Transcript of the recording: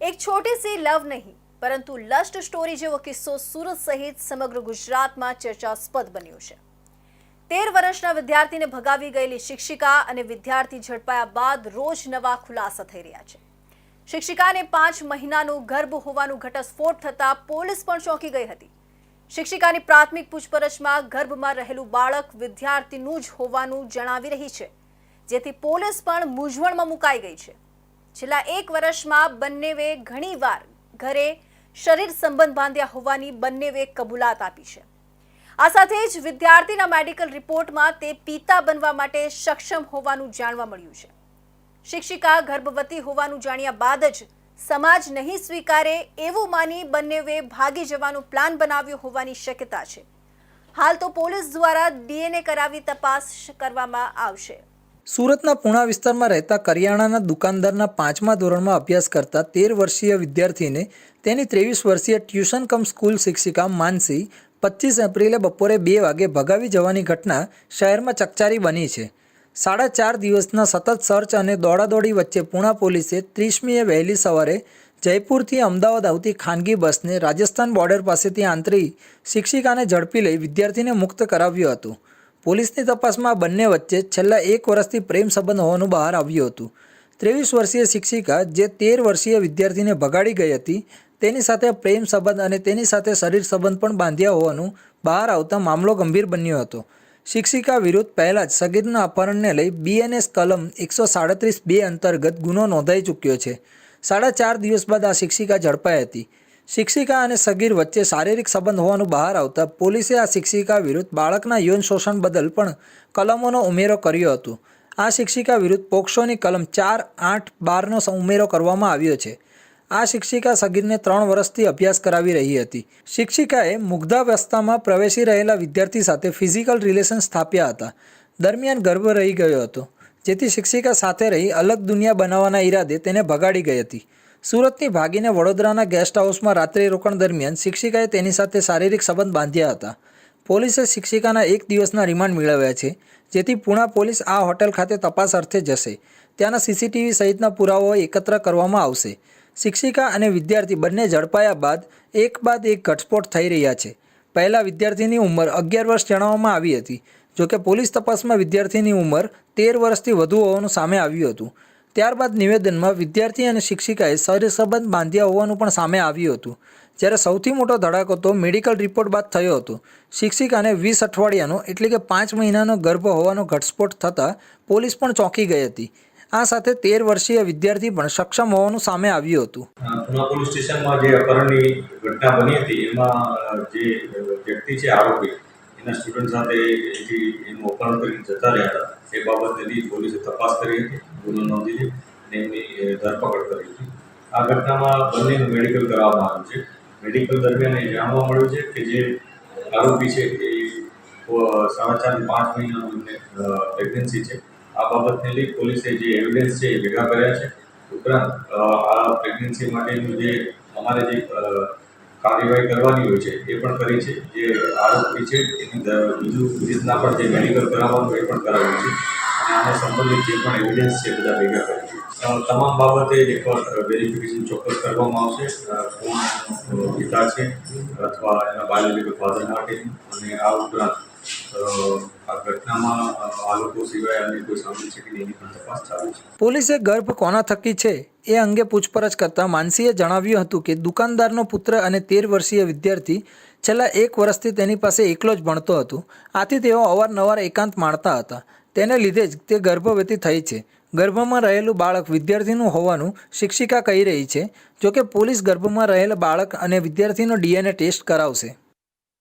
एक छोटी सी लव नहीं પરંતુ લસ્ટ સ્ટોરી જેવો કિસ્સો સુરત સહિત સમગ્ર ગુજરાતમાં ચર્ચાસ્પદ બન્યો છે। 13 વર્ષના વિદ્યાર્થીને ભગાવી ગયેલી શિક્ષિકા અને વિદ્યાર્થી ઝડપાયા બાદ રોજ નવા ખુલાસા થઈ રહ્યા છે। શિક્ષિકાને 5 મહિનાનો ગર્ભ હોવાનું ઘટસ્ફોટ થતા પોલીસ પણ ચોંકી ગઈ હતી। શિક્ષિકાની પ્રાથમિક પૂછપરછમાં ગર્ભમાં રહેલું બાળક વિદ્યાર્થીનું જ હોવાનું જણાવી રહી છે, જેથી પોલીસ પણ મૂંઝવણમાં મુકાઈ ગઈ છે। છેલ્લા 1 વર્ષમાં બંનેવે ઘણીવાર ઘરે શરીર સંબંધ બાંધ્યા હોવાની બંનેવે કબૂલાત આપી છે। આ સાથે જ વિદ્યાર્થીના મેડિકલ રિપોર્ટમાં તે પિતા બનવા માટે સક્ષમ હોવાનું જાણવા મળ્યું છે। શિક્ષિકા ગર્ભવતી હોવાનું જાણ્યા બાદ જ સમાજ નહીં સ્વીકારે એવું માની બંનેવે ભાગી જવાનો પ્લાન બનાવ્યો હોવાની શક્યતા છે। હાલ તો પોલીસ દ્વારા ડીએનએ કરાવી તપાસ કરવામાં આવશે। સુરતના પૂણા વિસ્તારમાં રહેતા કરિયાણાના દુકાનદારના 5મા ધોરણમાં અભ્યાસ કરતા 13 વર્ષીય વિદ્યાર્થીને તેની 23 વર્ષીય ટ્યુશન કમ સ્કૂલ શિક્ષિકા માનસી 25 એપ્રિલે બપોરે 2 વાગે ભગાવી જવાની ઘટના શહેરમાં ચકચારી બની છે। 4.5 દિવસના સતત સર્ચ અને દોડાદોડી વચ્ચે પૂણા પોલીસે 30મીએ વહેલી સવારે જયપુરથી અમદાવાદ આવતી ખાનગી બસને રાજસ્થાન બોર્ડર પાસેથી આંતરી શિક્ષિકાને ઝડપી લઈ વિદ્યાર્થીને મુક્ત કરાવ્યો હતો। પોલીસની તપાસમાં બંને વચ્ચે છેલ્લા 1 વર્ષથી પ્રેમ સંબંધ હોવાનું બહાર આવ્યું હતું। 23 વર્ષીય શિક્ષિકા જે 13 વર્ષીય વિદ્યાર્થીને ભગાડી ગઈ હતી તેની સાથે પ્રેમ સંબંધ અને તેની સાથે શરીર સંબંધ પણ બાંધ્યા હોવાનું બહાર આવતા મામલો ગંભીર બન્યો હતો। શિક્ષિકા વિરુદ્ધ પહેલાં જ સગીરના અપહરણને લઈ બીએનએસ કલમ 137(2) અંતર્ગત ગુનો નોંધાઈ ચૂક્યો છે। 4.5 દિવસ બાદ આ શિક્ષિકા ઝડપાઈ હતી। શિક્ષિકા અને સગીર વચ્ચે શારીરિક સંબંધ હોવાનું બહાર આવતા પોલીસે આ શિક્ષિકા વિરુદ્ધ બાળકના યૌન શોષણ બદલ પણ કલમોનો ઉમેરો કર્યો હતો। આ શિક્ષિકા વિરુદ્ધ પોક્સોની કલમ 4, 8, 12નો ઉમેરો કરવામાં આવ્યો છે। આ શિક્ષિકા સગીરને 3 વર્ષથી અભ્યાસ કરાવી રહી હતી। શિક્ષિકાએ મુગ્ધાવસ્થામાં પ્રવેશી રહેલા વિદ્યાર્થી સાથે ફિઝિકલ રિલેશન સ્થાપ્યા હતા। દરમિયાન ગર્ભ રહી ગયો હતો, જેથી શિક્ષિકા સાથે રહી અલગ દુનિયા બનાવવાના ઈરાદે તેને ભગાડી ગઈ હતી। સુરતથી ભાગીને વડોદરાના ગેસ્ટ હાઉસમાં રાત્રિ રોકાણ દરમિયાન શિક્ષિકાએ તેની સાથે શારીરિક સંબંધ બાંધ્યા હતા। પોલીસે શિક્ષિકાના 1 દિવસના રિમાન્ડ મેળવ્યા છે, જેથી પૂણા પોલીસ આ હોટેલ ખાતે તપાસ અર્થે જશે। ત્યાંના સીસીટીવી સહિતના પુરાવાઓ એકત્ર કરવામાં આવશે। શિક્ષિકા અને વિદ્યાર્થી બંને ઝડપાયા બાદ એક ઘટસ્ફોટ થઈ રહ્યા છે। પહેલાં વિદ્યાર્થીની ઉંમર 11 વર્ષ જણાવવામાં આવી હતી, જોકે પોલીસ તપાસમાં વિદ્યાર્થીની ઉંમર 13 વર્ષથી વધુ હોવાનું સામે આવ્યું હતું। ત્યારબાદ નિવેદનમાં વિદ્યાર્થી અને શિક્ષિકાએ શરીર સંબંધ બાંધ્યા હોવાનું પણ સામે આવ્યું હતું। જ્યારે સૌથી મોટો ધડાકો તો મેડિકલ રિપોર્ટ બાદ થયો હતો। શિક્ષિકાને 20 અઠવાડિયાનો એટલે કે 5 મહિનાનો ગર્ભ હોવાનો ઘટસ્ફોટ થતાં પોલીસ પણ ચોંકી ગઈ હતી। આ સાથે 13 વર્ષીય વિદ્યાર્થી પણ સક્ષમ હોવાનું સામે આવ્યું હતું। પૂણા પોલીસ સ્ટેશનમાં જે અપહરણની ઘટના બની હતી એમાં જે વ્યક્તિ છે આરોપી એના સ્ટુડન્ટ સાથે એનું અપહરણ કરીને જતા રહ્યા હતા એ બાબતેની પોલીસે તપાસ કરી હતી, ગુનો નોંધી હતી અને એમની ધરપકડ કરી હતી। આ ઘટનામાં બંનેનું મેડિકલ કરવામાં આવ્યું છે। મેડિકલ દરમિયાન એ જાણવા મળ્યું છે કે જે આરોપી છે એ 4.5 થી 5 મહિનાનું પ્રેગ્નન્સી છે। આ બાબતને લઈ પોલીસે જે એવિડન્સ છે એ ભેગા કર્યા છે। ઉપરાંત આ પ્રેગ્નન્સી માટેનું જે અમારે જે કાર્યવાહી કરવાની હોય છે એ પણ કરી છે। જે આરોપી છે એની બીજું રીતના પણ જે મેડિકલ કરાવવાનું એ પણ કરાવ્યું છે અને આને સંબંધિત જે પણ એવિડન્સ છે બધા ભેગા કરે છે। તમામ બાબતે એકવાર વેરિફિકેશન ચોક્કસ કરવામાં આવશે, કોણ પિતા છે અથવા એના બાયોલોજિકલ ફાધર માટેનું, અને આ ઉપરાંત આ ઘટનામાં આ લોકો સિવાય અન્ય કોઈ સામેલ છે કે એની પણ તપાસ ચાલુ છે। પોલીસે ગર્ભ કોના થકી છે એ અંગે પૂછપરછ કરતા માનસીએ જણાવ્યું હતું કે દુકાનદારનો પુત્ર અને 13 વર્ષીય વિદ્યાર્થી છેલ્લા 1 વર્ષથી તેની પાસે એકલો જ ભણતો હતો। આથી તેઓ અવારનવાર એકાંત માણતા હતા, તેને લીધે જ તે ગર્ભવતી થઈ છે। ગર્ભમાં રહેલું બાળક વિદ્યાર્થીનું હોવાનું શિક્ષિકા કહી રહી છે। જોકે પોલીસ ગર્ભમાં રહેલ બાળક અને વિદ્યાર્થીનો ડીએનએ ટેસ્ટ કરાવશે।